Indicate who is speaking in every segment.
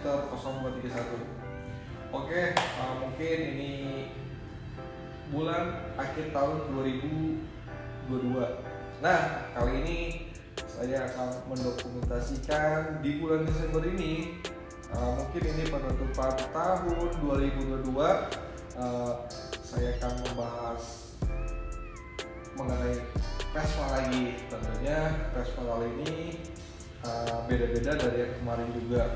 Speaker 1: skuter 0231. Oke, mungkin ini bulan akhir tahun 2022. Nah, kali ini saya akan mendokumentasikan di bulan Desember ini. Mungkin ini penutupan tahun 2022. Saya akan membahas mengenai Vespa lagi. Tentunya Vespa kali ini beda-beda dari yang kemarin juga.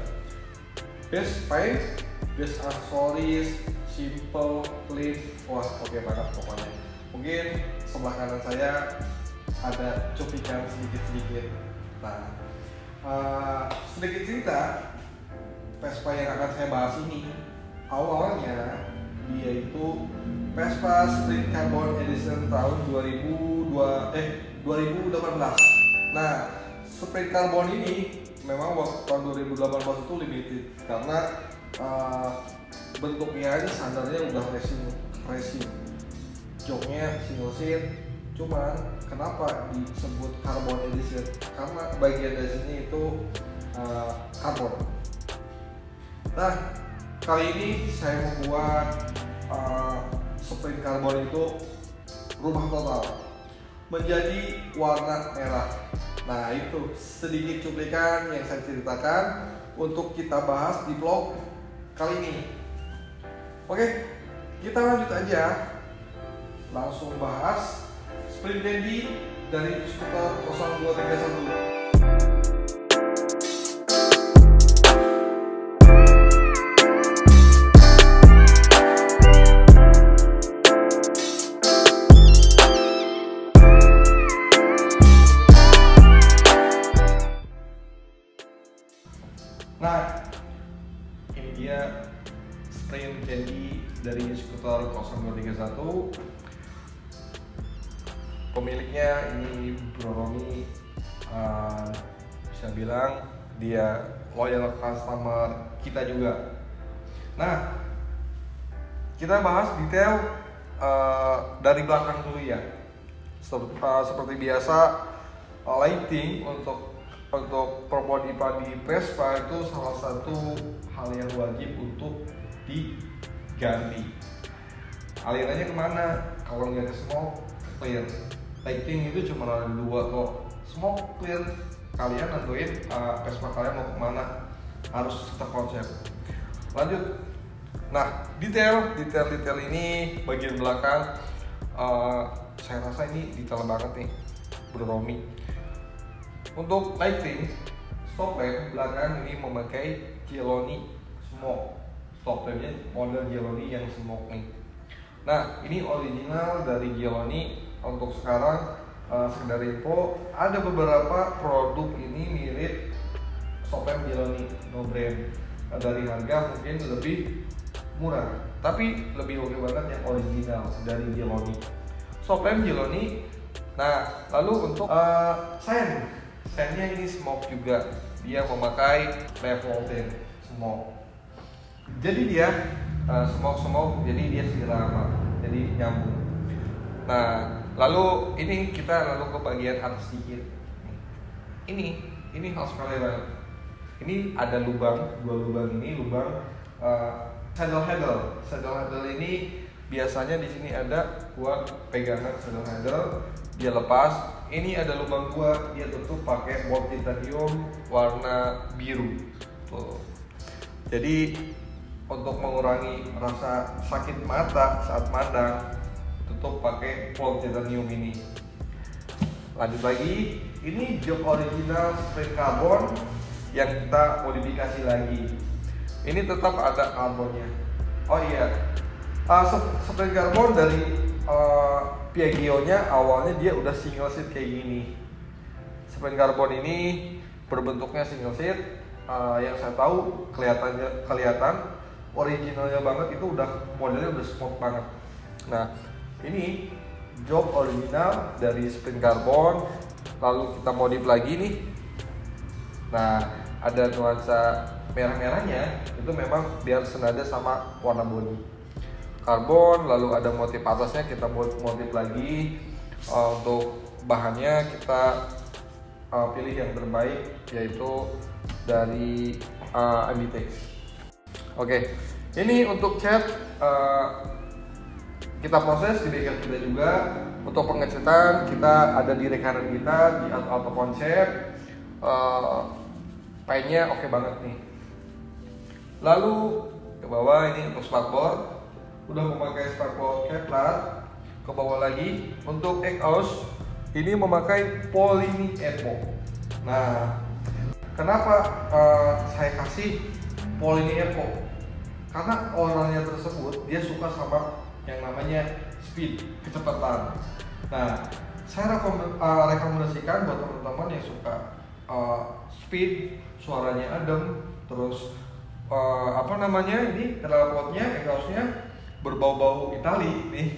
Speaker 1: Best paint, best accessories, simple, clean. Wah, oke banget pokoknya. Mungkin sebelah kanan saya ada cuplikan sedikit-sedikit. Nah, sedikit cerita Vespa yang akan saya bahas ini. Awalnya dia itu Vespa Sprint Carbon Edition tahun 2018. Nah, Sprint Carbon ini memang waktu tahun 2018 itu limited karena bentuknya aja standarnya udah racing. Joknya single seat. Cuman kenapa disebut Carbon Edition? Karena bagian dari sini itu karbon. Nah, kali ini saya membuat Sprint Carbon itu rubah total menjadi warna merah. Nah, itu sedikit cuplikan yang saya ceritakan untuk kita bahas di vlog kali ini. Oke, kita lanjut aja. Langsung bahas Sprint Dandy dari skuter 0231. Nah, ini dia Sprint Dandy dari skuter 0231. Pemiliknya ini Bro Romi, bisa bilang dia loyal customer kita juga. Nah, kita bahas detail dari belakang dulu ya. Seperti biasa, lighting untuk perbody Vespa itu salah satu hal yang wajib untuk diganti. Alirannya kemana? Kalau nggak ada smoke clear, lighting itu cuma ada dua kok. Smoke clear, kalian nentuin Vespa kalian mau kemana, harus terkonsep. Lanjut. Nah, detail ini bagian belakang, saya rasa ini detail banget nih Bro Romi. Untuk lighting, stop lamp belakang ini memakai Geloni Smoke. Stop lampnya model Geloni yang smoke nih. Nah, ini original dari Geloni. Untuk sekarang, sekedar info, ada beberapa produk ini mirip stop lamp Geloni, no brand. Dari harga mungkin lebih murah, tapi lebih oke banget yang original dari Geloni. Stop lamp Geloni. Nah, lalu untuk Sennya ini smoke juga, dia memakai level 10 smoke. Jadi dia smoke, jadi dia sirama, jadi nyambung. Nah, lalu ini kita lalu ke bagian atas sedikit. Ini hal sekali banget. Ini ada lubang, dua lubang ini lubang saddle handle ini biasanya di sini ada buat pegangan saddle handle. Dia lepas. Ini ada lubang gua, dia tutup pakai bolt titanium warna biru. Tuh. Jadi untuk mengurangi rasa sakit mata saat mandang, tutup pakai bolt titanium ini. Lanjut lagi, ini jok original Sprint Carbon yang kita modifikasi lagi. Ini tetap ada karbonnya. Oh iya, Sprint Carbon dari Piaggio-nya awalnya dia udah single seat kayak gini. Sprint Carbon ini berbentuknya single seat. Yang saya tahu kelihatan originalnya banget, itu udah modelnya udah sport banget. Nah, ini jok original dari Sprint Carbon, lalu kita modif lagi nih. Nah, ada nuansa merah-merahnya, itu memang biar senada sama warna bodi karbon. Lalu ada motif atasnya, kita motif lagi. Untuk bahannya kita pilih yang terbaik, yaitu dari Ambitex. Oke, ini untuk cat kita proses di bengkel kita juga. Untuk pengecatan kita ada di rekanan kita di Auto Konsep. Paintnya oke banget nih. Lalu ke bawah ini untuk spakbor, udah memakai spakbor Kevlar. Ke bawah lagi untuk exhaust ini memakai Polini Epo. Nah, kenapa saya kasih Polini Epo? Karena orangnya tersebut dia suka sama yang namanya speed, kecepatan. Nah, saya rekomendasikan buat teman-teman yang suka speed, suaranya adem, terus ini knalpotnya, exhaustnya berbau-bau Itali nih.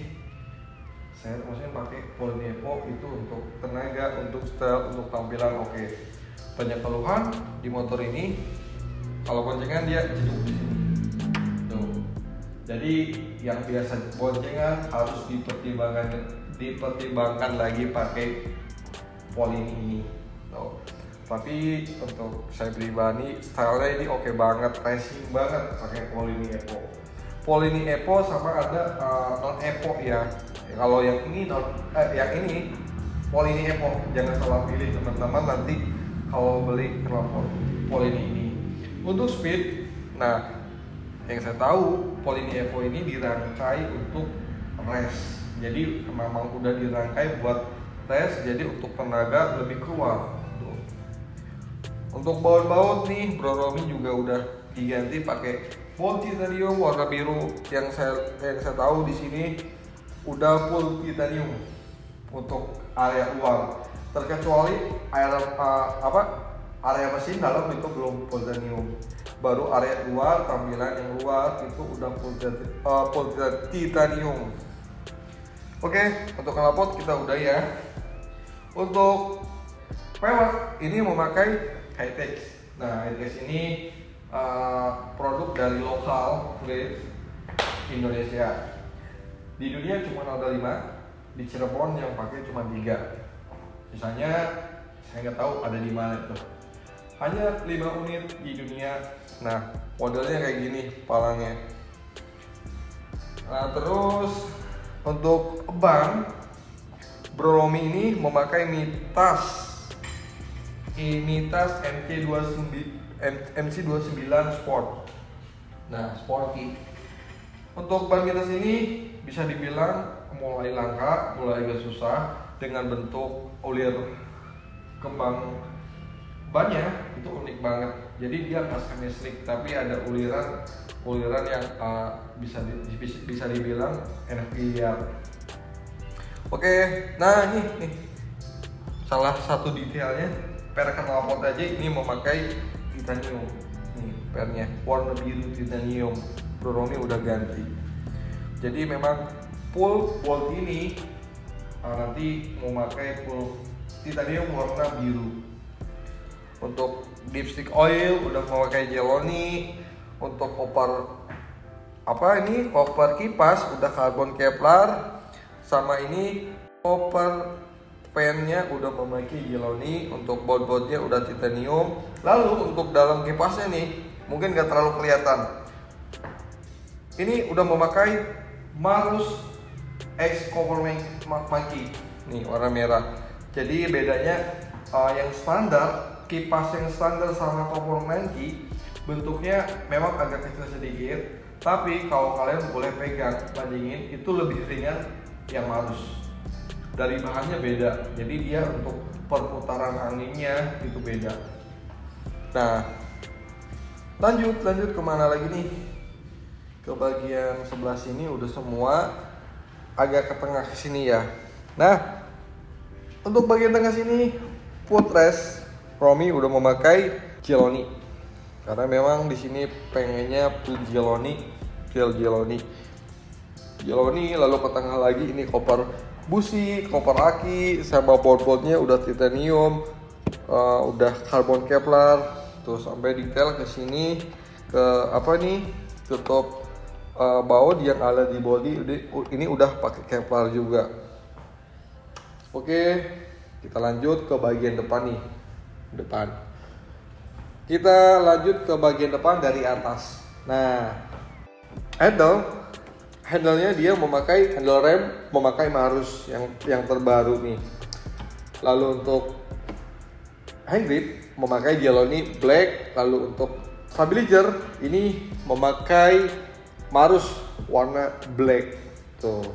Speaker 1: Saya maksudnya pakai Polini Epo itu untuk tenaga, untuk style, untuk tampilan oke. Banyak keluhan di motor ini, kalau boncengan dia jeduk di sini. Tuh. Jadi yang biasa boncengan harus dipertimbangkan lagi pakai Polini ini. Tuh. Tapi untuk saya pribadi, stylenya ini oke banget, racing banget pakai Polini Epo. Polini Epo sama ada non Epo ya. Kalau yang ini Polini Epo, jangan salah pilih teman-teman nanti kalau beli knalpot Polini ini. Untuk speed, nah yang saya tahu Polini Epo ini dirangkai untuk race. Jadi memang udah dirangkai buat race, jadi untuk tenaga lebih keluar. Tuh. Untuk baut-baut nih, Bro Romi juga udah diganti pakai full titanium warna biru. Yang saya tahu di sini udah full titanium untuk area luar. Terkecuali area mesin dalam itu belum full titanium. Baru area luar, tampilan yang luar itu udah full titanium. Oke, untuk knalpot kita udah ya. Untuk pelek ini memakai High-Tech. Nah, High-Tech ini produk dari lokal dari Indonesia. Di dunia cuma ada 5, di Cirebon yang pakai cuma 3. Sisanya saya nggak tahu ada di mana itu. Hanya 5 unit di dunia. Nah, modelnya kayak gini palangnya. Nah, terus untuk ban, Bro Romi ini memakai Mitas MC29 Sport. Nah, sporty. Untuk ban Mitas ini bisa dibilang mulai langka, mulai agak susah dengan bentuk ulir kembang bannya itu unik banget. Jadi dia nggak semi-slick tapi ada uliran yang bisa dibilang enak dilihat. Oke, nah nih salah satu detailnya, per knalpot aja ini memakai titanium. Nih pernya warna biru titanium. Bro Romi udah ganti. Jadi memang full bolt ini nanti memakai full titanium warna biru. Untuk dipstick oil udah memakai Jeloni. Untuk koper kipas udah karbon Kevlar. Sama ini koper pennya udah memakai Jeloni. Untuk baut-bautnya udah titanium. Lalu untuk dalam kipasnya nih mungkin gak terlalu kelihatan, ini udah memakai Marus X Cover Monkey nih warna merah. Jadi bedanya yang standar, kipas yang standar sama Cover Monkey bentuknya memang agak kecil sedikit, tapi kalau kalian boleh pegang bandingin itu lebih ringan yang Marus. Dari bahannya beda, jadi dia untuk perputaran anginnya itu beda. Nah, lanjut kemana lagi nih? Ke bagian sebelah sini udah semua, agak ke tengah sini ya. Nah, untuk bagian tengah sini footrest Romi udah memakai Jeloni. Karena memang di sini pengennya full Jeloni. Lalu ke tengah lagi ini koper busi, koper aki, sama bolt-boltnya udah titanium, udah karbon Kevlar, terus sampai detail ke sini ke tutup baut yang ada di body ini udah pakai Kevlar juga. Oke, kita lanjut ke bagian depan nih. Kita lanjut ke bagian depan dari atas. Nah, handle-nya dia memakai handle rem, memakai Marus yang terbaru nih. Lalu untuk hand grip memakai Jeloni Black. Lalu untuk stabilizer ini memakai Marus warna black tuh.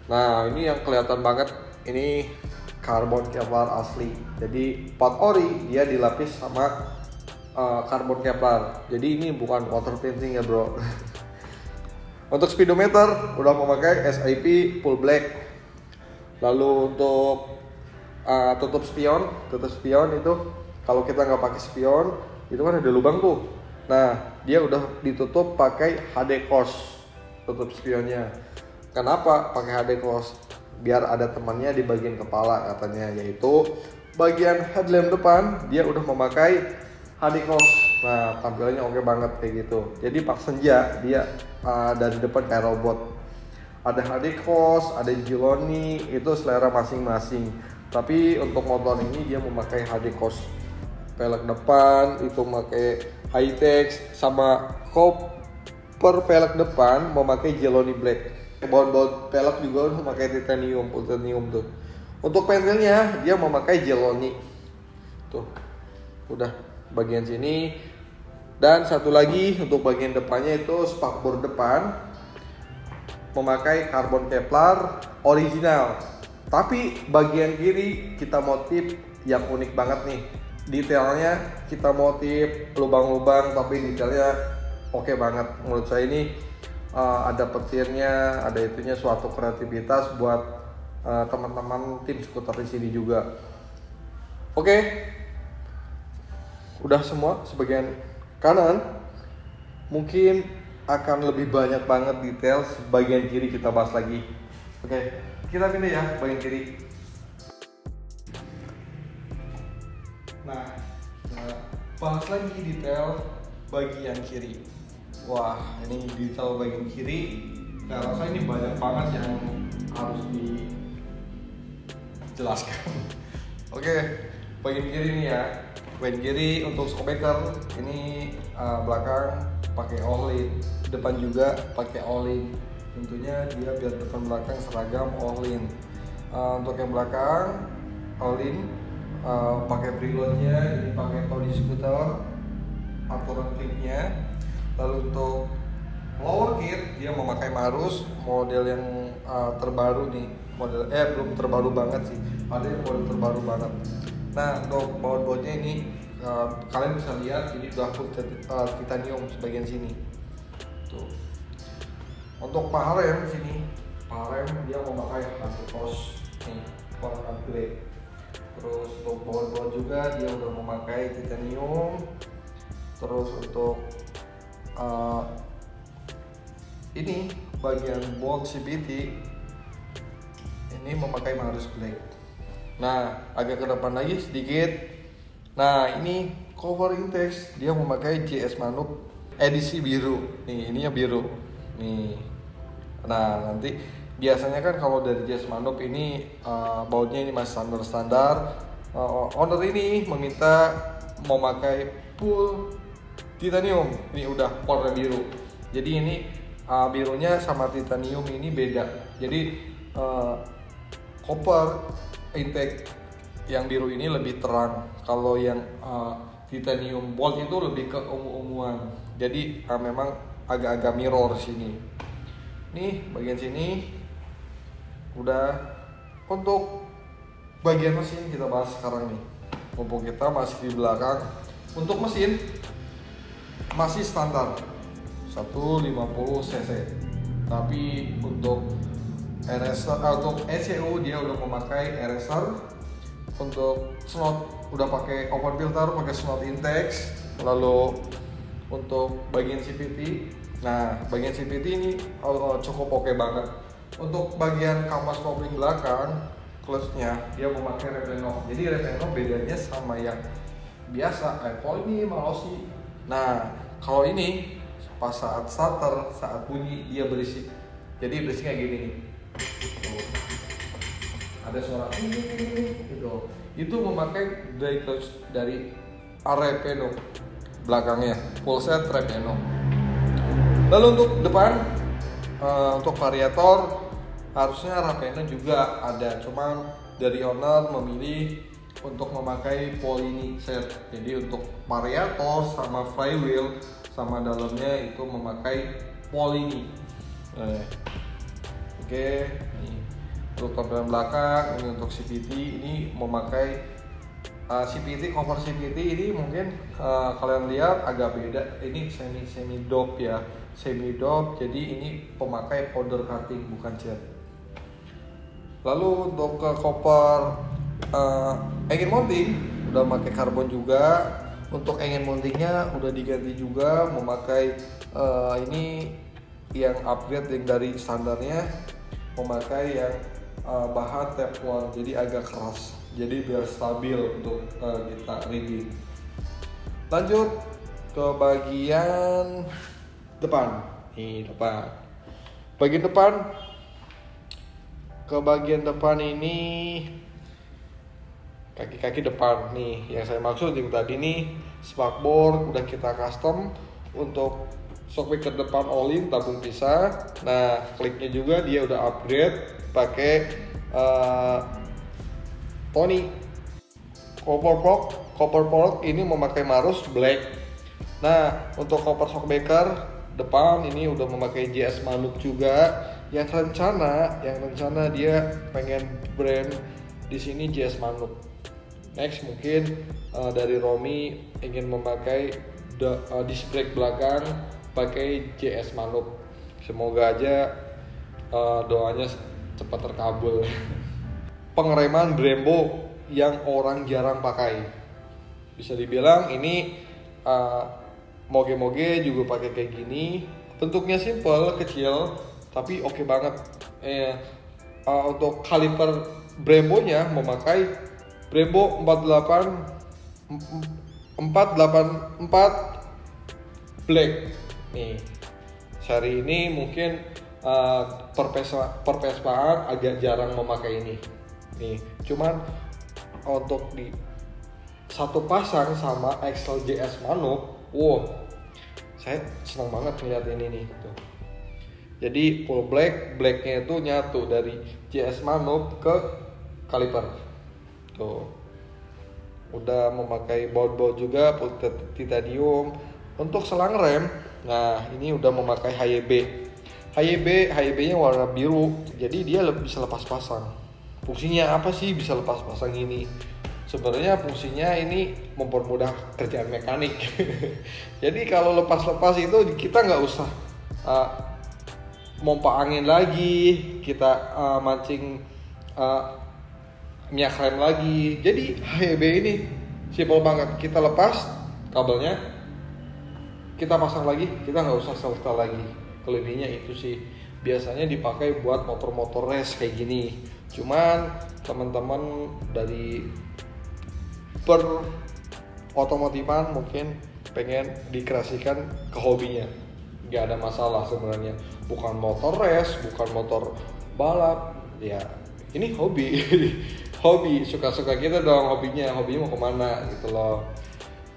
Speaker 1: Nah, ini yang kelihatan banget, ini karbon Kevlar asli. Jadi part ori dia dilapis sama karbon Kevlar. Jadi ini bukan water painting ya bro. Untuk speedometer udah memakai SIP full black. Lalu untuk tutup spion itu kalau kita nggak pakai spion itu kan ada lubang tuh. Nah, dia udah ditutup pakai HD close tutup spionnya. Kenapa pakai HD close? Biar ada temannya di bagian kepala katanya, yaitu bagian headlamp depan dia udah memakai HD close. Nah, tampilannya oke banget kayak gitu. Jadi pas senja dia dari depan kayak robot. Ada HD close, ada Jeloni, itu selera masing-masing. Tapi untuk motor ini dia memakai HD close. Pelek depan itu memakai Hi-Tex, sama cover pelek depan memakai Jeloni Black. Baut-baut pelek juga memakai titanium tuh. Untuk pentilnya dia memakai Jeloni. Tuh. Udah bagian sini. Dan satu lagi untuk bagian depannya itu spakbor depan memakai karbon Kevlar original. Tapi bagian kiri kita motif yang unik banget nih. Detailnya kita motif lubang-lubang tapi detailnya oke banget. Menurut saya ini ada petirnya, ada itunya, suatu kreativitas buat teman-teman tim skuter di sini juga. Oke. Udah semua sebagian kanan. Mungkin akan lebih banyak banget detail bagian kiri kita bahas lagi. Oke, kita pindah ya bagian kiri. Nah, bahas lagi detail bagian kiri. Wah, ini detail bagian kiri. Saya rasa ini banyak banget yang harus dijelaskan. Oke, bagian kiri nih ya. Bagian kiri untuk shockbreaker ini belakang pakai all-in, depan juga pakai all-in. Tentunya dia biar depan belakang seragam all-in. Untuk yang belakang all-in pakai preloadnya, ini pakai Todi Scooter, aturan klipnya. Lalu untuk lower kit dia memakai Marus model yang terbaru nih, model belum terbaru banget sih, ada yang model terbaru banget. Nah, untuk baut-bautnya ini kalian bisa lihat ini udah full titanium sebagian sini. Tuh. Untuk paha rem sini, paha rem dia memakai Hantikos nih, warna grey. Terus untuk baut-baut juga dia udah memakai titanium. Terus untuk ini bagian bolt CVT ini memakai Marus Black. Nah, agak ke depan lagi sedikit. Nah, ini cover Intex dia memakai JS Manup edisi biru. Nih, ininya biru. Nih. Nah, nanti biasanya kan kalau dari JS Manup ini bautnya ini masih standar. Owner ini meminta memakai full titanium. Ini udah warna biru. Jadi ini birunya sama titanium ini beda. Jadi copper intake yang biru ini lebih terang. Kalau yang titanium bolt itu lebih ke ungu-unguan. Jadi memang agak-agak mirror sini. Nih bagian sini udah. Untuk bagian mesin kita bahas sekarang nih. Mumpung kita masih di belakang. Untuk mesin masih standar 150 cc. Tapi untuk untuk ECU dia udah memakai eraser. Untuk slot udah pakai open filter, pakai slot Intex. Lalu untuk bagian CVT, nah bagian CVT ini cukup oke banget. Untuk bagian kampas kopling belakang, clutch-nya dia memakai Repeno. Jadi Repeno bedanya sama yang biasa, kalau ini Malossi. Nah kalau ini pas saat starter, saat bunyi dia berisik. Jadi berisik kayak gini nih. Tuh. Ada suara gitu. Itu memakai dry clutch dari Repeno belakangnya, full set Repeno. Lalu untuk depan, untuk variator harusnya Ravena juga ada, cuman dari owner memilih untuk memakai Polini set. Jadi untuk variator sama flywheel sama dalamnya itu memakai Polini. Oke, ini untuk tampilan belakang. Ini untuk CVT, ini memakai CVT, cover CVT ini mungkin kalian lihat agak beda. Ini semi dop ya, semi dop. Jadi ini pemakai powder cutting bukan cat. Lalu untuk ke koper engine mounting udah pakai karbon juga. Untuk engine mountingnya udah diganti juga, memakai ini yang upgrade yang dari standarnya, memakai yang bahan Teflon, jadi agak keras, jadi biar stabil untuk kita riding. Lanjut ke bagian depan. Nih depan, bagian depan. Ke bagian depan ini kaki-kaki depan nih, yang saya maksud yang tadi nih spakboard udah kita custom. Untuk shockbreaker depan all-in tabung pisah. Nah, kliknya juga dia udah upgrade pakai Tony. Copper fork ini memakai Marus Black. Nah, untuk copper shockbreaker depan ini udah memakai JS Manuk juga. Yang rencana dia pengen brand di sini JS Manuk. Next mungkin dari Romi ingin memakai disc brake belakang pakai JS Manuk. Semoga aja doanya cepat terkabul. Pengereman Brembo yang orang jarang pakai. Bisa dibilang ini moge-moge juga pakai kayak gini. Bentuknya simple, kecil, tapi oke banget. Untuk kaliper Brembo-nya memakai Brembo 484 Black. Nih, seri ini mungkin perpespaan agak jarang memakai ini. Nih, cuman untuk di satu pasang sama Excel JS Manuk, wow, saya senang banget ngeliat ini nih. Tuh. Jadi full blacknya itu nyatu dari JS Manuk ke kaliper. Tuh, udah memakai baut juga titanium. Untuk selang rem, nah ini udah memakai HYB-nya warna biru, jadi dia bisa lepas pasang. Fungsinya apa sih bisa lepas pasang ini? Sebenarnya fungsinya ini mempermudah kerjaan mekanik. Jadi kalau lepas-lepas itu kita nggak usah pompa angin lagi, kita mancing minyak rem lagi. Jadi HYB ini simple banget, kita lepas kabelnya, kita pasang lagi, kita nggak usah setel lagi. Kelebihannya itu sih, biasanya dipakai buat motor-motor race kayak gini. Cuman teman-teman dari per otomotifan mungkin pengen dikreasikan ke hobinya, nggak ada masalah sebenarnya. Bukan motor race, bukan motor balap, ya ini hobi. Hobi, suka-suka kita dong hobinya mau kemana gitu loh.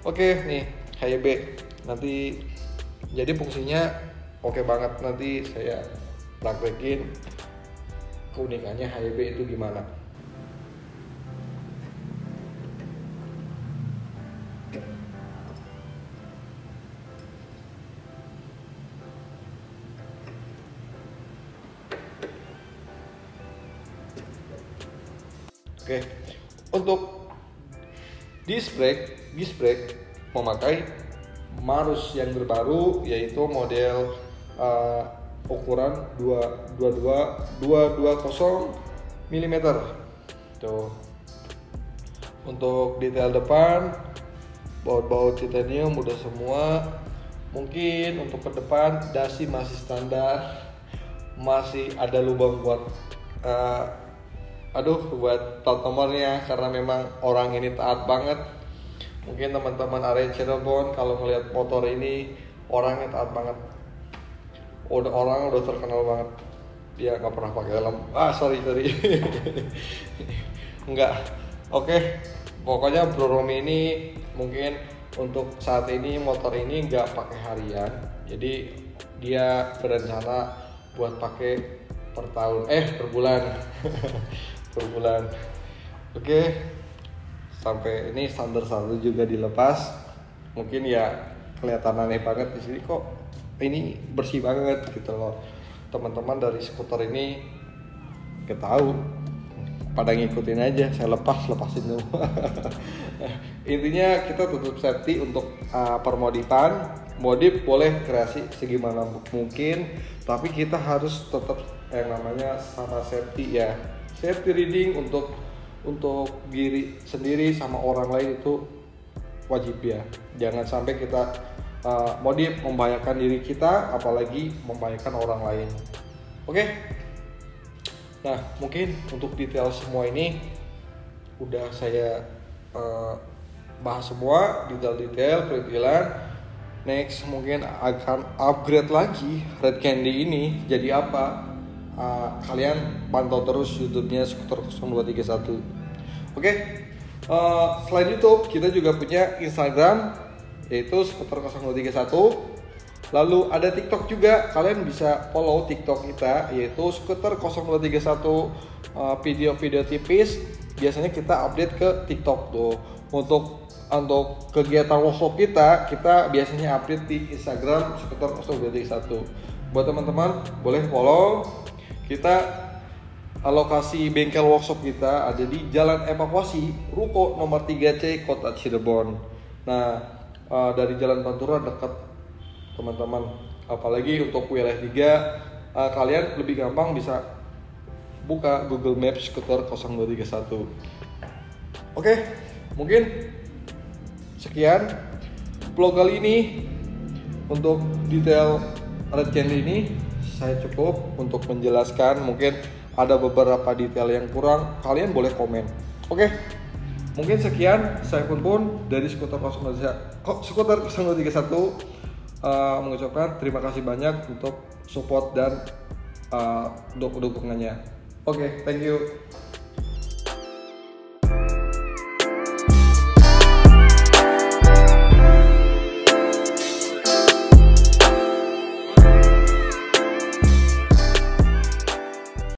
Speaker 1: Oke nih HYB nanti jadi fungsinya oke banget. Nanti saya praktekin keunikannya HYB itu gimana. Oke, untuk disc brake memakai Marus yang terbaru, yaitu model ukuran 220 mm. Tuh. Untuk detail depan, baut-baut titanium udah semua. Mungkin untuk ke depan dasi masih standar, masih ada lubang buat buat plat nomornya, karena memang orang ini taat banget. Mungkin teman-teman area Cirebon kalau ngelihat motor ini orangnya taat banget. Orang udah terkenal banget dia nggak pernah pakai helm. Sorry enggak. Oke, pokoknya Bro Romi ini mungkin untuk saat ini motor ini nggak pakai harian, jadi dia berencana buat pakai per bulan. Per bulan. Oke. Sampai ini standar satu juga dilepas. Mungkin ya kelihatan aneh banget di sini, kok ini bersih banget gitu loh. Teman-teman dari skuter ini gak tahu, pada ngikutin aja, saya lepasin dulu. Intinya kita tutup safety untuk permodifan. Modif boleh kreasi segimana mungkin, tapi kita harus tetap yang namanya sama safety ya. Safety reading untuk diri sendiri sama orang lain itu wajib ya. Jangan sampai kita modif membahayakan diri kita, apalagi membahayakan orang lain. Oke. Nah, mungkin untuk detail semua ini udah saya bahas semua, detail-detail perintilan. Next mungkin akan upgrade lagi Red Candy ini jadi apa? Kalian pantau terus YouTube-nya Skuter 0231. Oke. Selain YouTube kita juga punya Instagram yaitu Skuter 0231. Lalu ada TikTok juga, kalian bisa follow TikTok kita yaitu Skuter 0231, video-video tipis. Biasanya kita update ke TikTok tuh. Untuk kegiatan workshop kita biasanya update di Instagram Skuter 0231. Buat teman-teman boleh follow. Kita lokasi bengkel workshop kita ada di Jalan Evakuasi, Ruko nomor 3C, Kota Cirebon. Nah, dari Jalan Pantura dekat teman-teman. Apalagi untuk wilayah 3, kalian lebih gampang bisa buka Google Maps Skuter 0231. Oke, mungkin sekian vlog kali ini. Untuk detail Red Candy ini saya cukup untuk menjelaskan. Mungkin ada beberapa detail yang kurang, kalian boleh komen. Oke, mungkin sekian. Saya pun dari Skuter 0231 mengucapkan terima kasih banyak untuk support dan dukungannya. Oke, thank you.